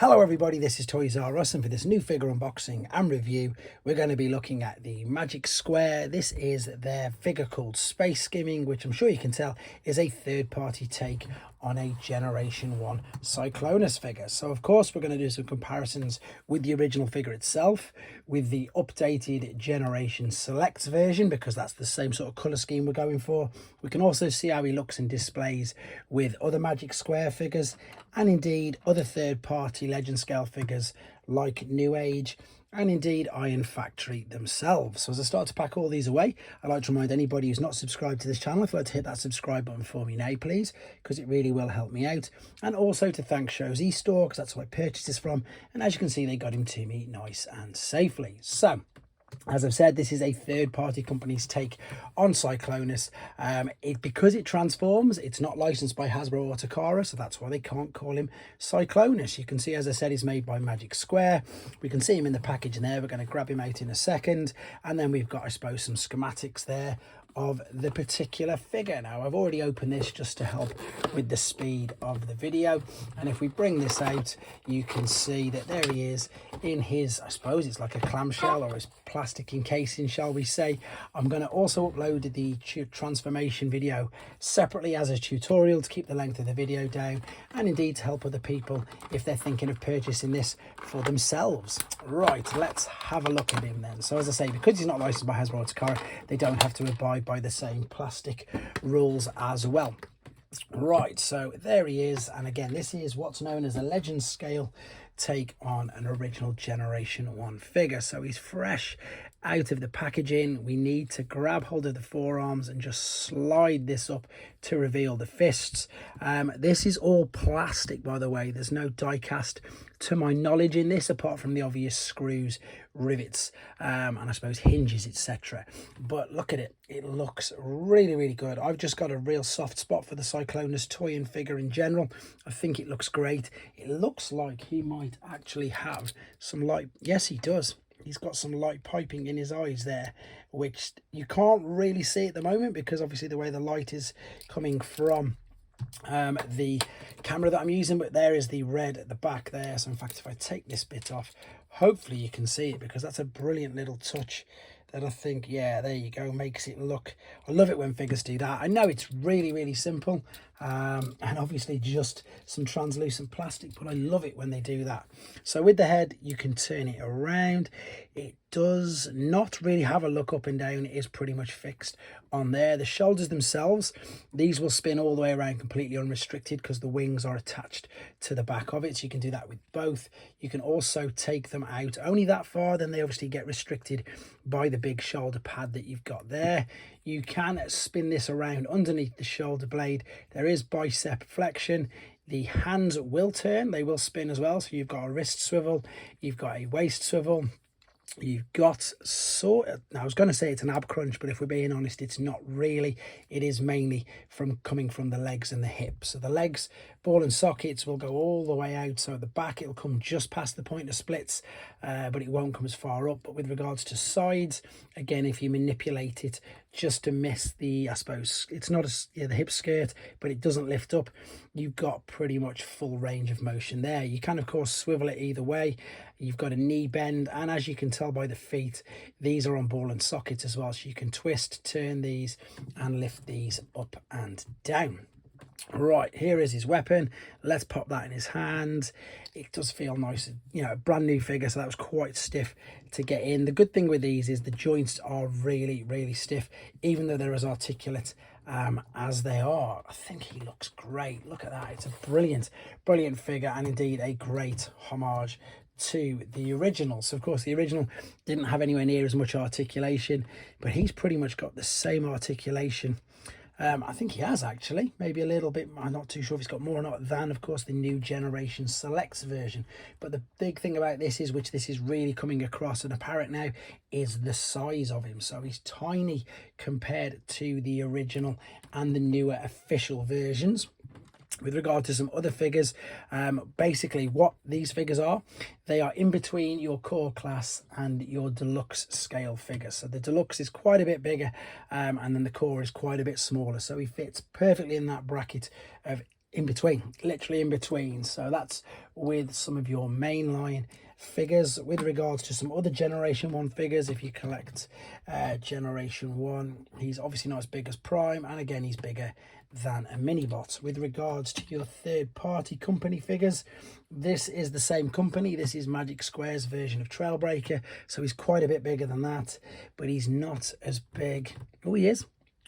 Hello everybody, this is Toys R Us, and for this new figure unboxing and review we're going to be looking at the Magic Square. This is their figure called Space Skimming, which I'm sure you can tell is a third-party take on a Generation 1 Cyclonus figure. So of course we're going to do some comparisons with the original figure itself, with the updated Generation Select version, because that's the same sort of colour scheme we're going for. We can also see how he looks in displays with other Magic Square figures, and indeed other third-party Legend scale figures like New Age and indeed Iron Factory themselves. So as I start to pack all these away, I'd like to remind anybody who's not subscribed to this channel, if you'd like to hit that subscribe button for me now please, because it really will help me out. And also to thank Show's eStore, because that's who I purchased this from, and as you can see they got him to me nice and safely. So as I've said, this is a third-party company's take on Cyclonus. Because it transforms, it's not licensed by Hasbro or Takara, so that's why they can't call him Cyclonus. You can see, as I said, he's made by Magic Square. We can see him in the package in there. We're going to grab him out in a second. And then we've got, I suppose, some schematics there of the particular figure. Now I've already opened this just to help with the speed of the video, and if we bring this out you can see that there he is in his, I suppose it's like a clamshell or his plastic encasing, shall we say. I'm going to also upload the transformation video separately as a tutorial to keep the length of the video down, and indeed to help other people if they're thinking of purchasing this for themselves. Right, let's have a look at him then. So as I say, because he's not licensed by Hasbro or Takara, they don't have to abide by the same plastic rules as well. Right, so there he is, and again this is what's known as a Legend scale take on an original Generation 1 figure. So he's fresh out of the packaging. We need to grab hold of the forearms and just slide this up to reveal the fists. This is all plastic, by the way. There's no die cast to my knowledge in this, apart from the obvious screws, rivets, and I suppose hinges, etc. But look at it, it looks really good. I've just got a real soft spot for the Cyclonus toy and figure in general. I think it looks great. It looks like he might actually have some light. Yes, he does. He's got some light piping in his eyes there, which you can't really see at the moment because obviously the way the light is coming from the camera that I'm using, but there is the red at the back there. So in fact, if I take this bit off, hopefully you can see it, because that's a brilliant little touch that I think, yeah, there you go, makes it look, I love it when figures do that. I know it's really simple, and obviously just some translucent plastic, but I love it when they do that. So with the head, you can turn it around. It does not really have a look up and down. It is pretty much fixed on there. The shoulders themselves, these will spin all the way around completely unrestricted because the wings are attached to the back of it, so you can do that with both. You can also take them out only that far, then they obviously get restricted by the big shoulder pad that you've got there. You can spin this around underneath the shoulder blade. There is bicep flexion. The hands will turn, they will spin as well, so you've got a wrist swivel, you've got a waist swivel, you've got I was going to say it's an ab crunch, but if we're being honest, it's not really. It is mainly coming from the legs and the hips. So the legs, ball and sockets, will go all the way out. So at the back it'll come just past the point of splits, but it won't come as far up. But with regards to sides, again, if you manipulate it just to miss the, I suppose it's not the hip skirt, but it doesn't lift up, you've got pretty much full range of motion there. You can of course swivel it either way. You've got a knee bend, and as you can tell by the feet, these are on ball and sockets as well, so you can twist, turn these and lift these up and down. Right, here is his weapon. Let's pop that in his hand. It does feel nice, you know, a brand new figure, so that was quite stiff to get in. The good thing with these is the joints are really stiff, even though they're as articulate as they are. I think he looks great. Look at that. It's a brilliant figure, and indeed a great homage to the original. So of course the original didn't have anywhere near as much articulation, but he's pretty much got the same articulation. I think he has actually, maybe a little bit. I'm not too sure if he's got more or not than, of course, the new Generation Selects version. But the big thing about this is, which this is really coming across and apparent now, is the size of him. So he's tiny compared to the original and the newer official versions. With regard to some other figures, basically what these figures are, they are in between your core class and your deluxe scale figure. So the deluxe is quite a bit bigger, and then the core is quite a bit smaller. So he fits perfectly in that bracket of in between, literally in between. So that's with some of your mainline figures. With regards to some other generation 1 figures, if you collect generation 1, he's obviously not as big as Prime, and again he's bigger than a Minibot. With regards to your third-party company figures, this is the same company. This is Magic Square's version of Trailbreaker, so he's quite a bit bigger than that, but he's not as big. Oh, he is.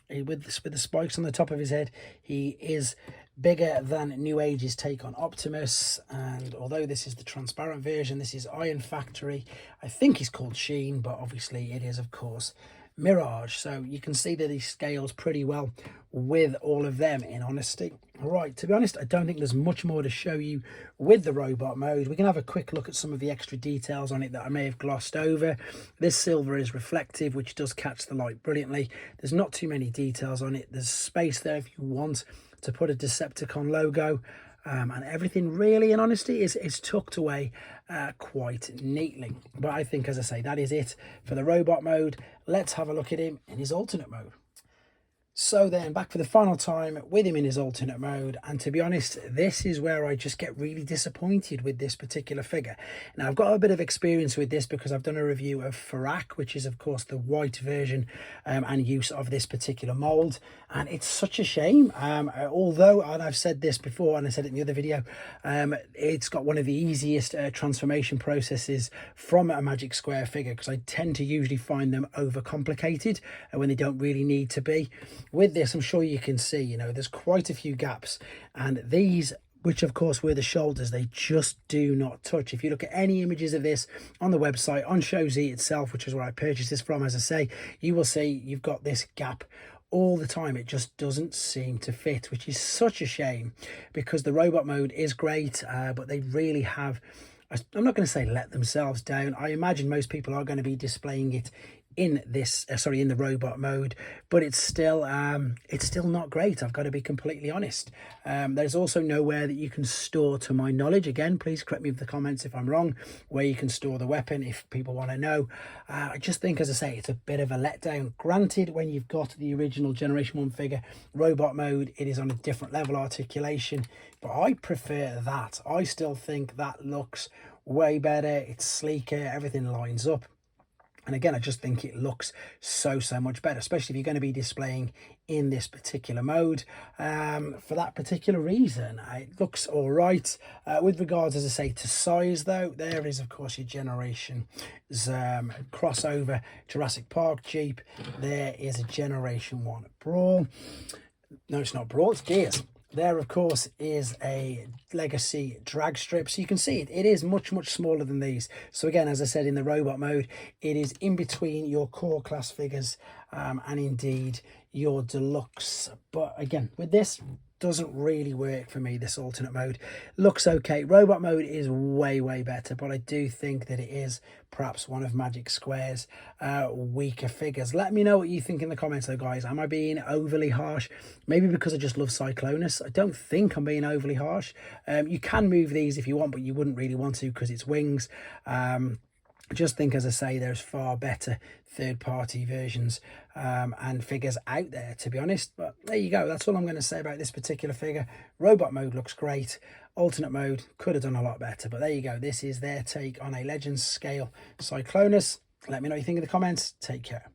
With the spikes on the top of his head, he is bigger than New Age's take on Optimus. And although this is the transparent version, this is Iron Factory. I think he's called Sheen, but obviously it is, of course, Mirage. So you can see that he scales pretty well with all of them, in honesty. Right, to be honest, I don't think there's much more to show you with the robot mode. We can have a quick look at some of the extra details on it that I may have glossed over. This silver is reflective, which does catch the light brilliantly. There's not too many details on it. There's space there if you want to put a Decepticon logo. And everything really, in honesty, is tucked away quite neatly. But I think, as I say, that is it for the robot mode. Let's have a look at him in his alternate mode. So then, back for the final time with him in his alternate mode, and to be honest, this is where I just get really disappointed with this particular figure. Now, I've got a bit of experience with this because I've done a review of Farak, which is, of course, the white version and use of this particular mould, and it's such a shame. Although, and I've said this before, and I said it in the other video, it's got one of the easiest transformation processes from a Magic Square figure, because I tend to usually find them overcomplicated when they don't really need to be. With this, I'm sure you can see, you know, there's quite a few gaps, and these, which of course were the shoulders, they just do not touch. If you look at any images of this on the website, on ShowZ itself, which is where I purchased this from, as I say, you will see you've got this gap all the time. It just doesn't seem to fit, which is such a shame, because the robot mode is great, but they really have, I'm not going to say let themselves down. I imagine most people are going to be displaying it in this in the robot mode, but it's still not great. I've got to be completely honest. There's also nowhere that you can store, to my knowledge, again please correct me in the comments if I'm wrong, where you can store the weapon if people want to know. I just think, as I say, it's a bit of a letdown. Granted, when you've got the original generation 1 figure robot mode, it is on a different level articulation, but I prefer that. I still think that looks way better. It's sleeker, everything lines up. And again, I just think it looks so much better, especially if you're going to be displaying in this particular mode. For that particular reason, it looks all right. With regards, as I say, to size, though, there is, of course, your Generation's crossover Jurassic Park Jeep. There is a Generation 1 Brawl. No, it's not Brawl, it's Gears. There, of course, is a Legacy drag strip. So you can see it is much smaller than these. So again, as I said, in the robot mode, it is in between your core class figures and indeed your deluxe. But again, with this, doesn't really work for me. This alternate mode looks okay. Robot mode is way better, but I do think that it is perhaps one of Magic Square's weaker figures. Let me know what you think in the comments though, guys. Am I being overly harsh? Maybe because I just love Cyclonus. I don't think I'm being overly harsh. You can move these if you want, but you wouldn't really want to because it's wings. I just think, as I say, there's far better third-party versions and figures out there, to be honest. But there you go. That's all I'm going to say about this particular figure. Robot mode looks great. Alternate mode could have done a lot better. But there you go. This is their take on a Legends scale Cyclonus. Let me know what you think in the comments. Take care.